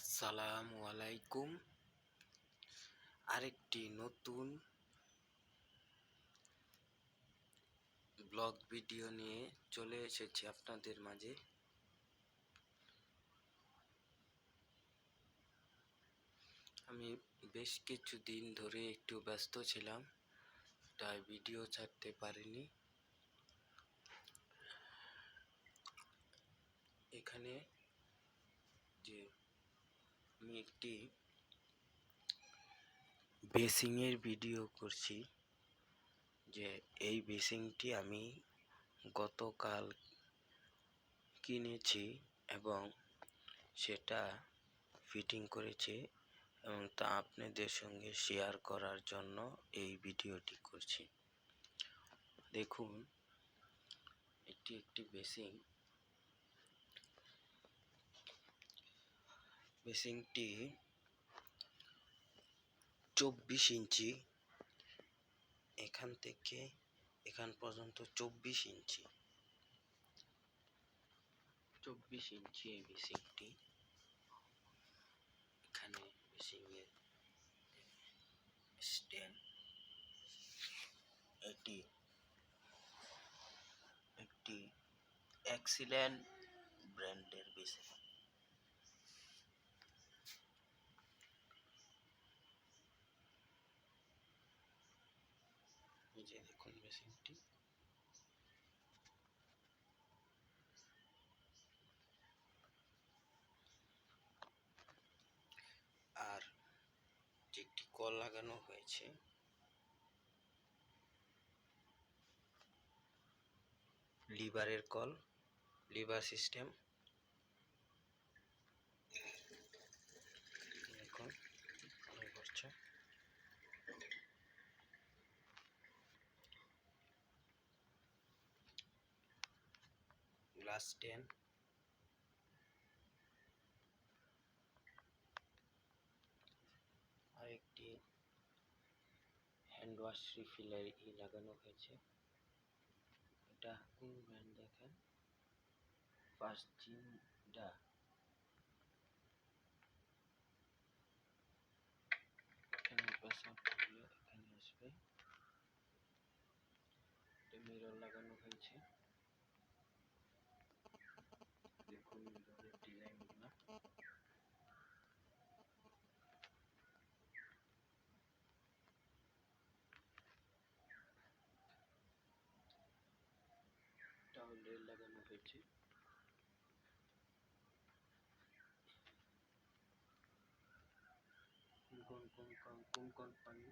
আসসালামু আলাইকুম। আরেকটি নতুন ব্লগ ভিডিও নিয়ে চলে এসেছি আপনাদের মাঝে। আমি বেশ কিছুদিন ধরে একটু ব্যস্ত ছিলাম, তাই ভিডিও ছাড়তে পারিনি। এখানে যে আমি একটি বেসিংয়ের ভিডিও করছি, যে এই বেসিংটি আমি গতকাল কিনেছি এবং সেটা ফিটিং করেছি এবং তা আপনাদের সঙ্গে শেয়ার করার জন্য এই ভিডিওটি করছি। দেখুন, এটি একটি বেসিংটি 24 ইঞ্চি, এখান থেকে এখান পর্যন্ত 24 ইঞ্চি এই বেসিংটি। এখানে বেসিংয়ের স্ট্যান্ড, এটি একটি এক্সিলেন্ট ব্র্যান্ডের বেসিং। এই যে দেখুন বেসিংটি। আর একটি কল লাগানো হয়েছে, লিভারের কল, লিভার সিস্টেম। দেখুন করছে, গ্লাস 10, আর একটি হ্যান্ড ওয়াশ রিফিলার লাগানো হয়েছে। এটা কোন ব্র্যান্ড দেখেন, পাসজিন্ডা। এখানে পেশাব করলে এখানে আসবে। মিরর লাগানো হয়েছে, দেখুন মিররের ডিজাইনগুলো। টাওয়েল লাগানো হয়েছে। কোন কোম্পানি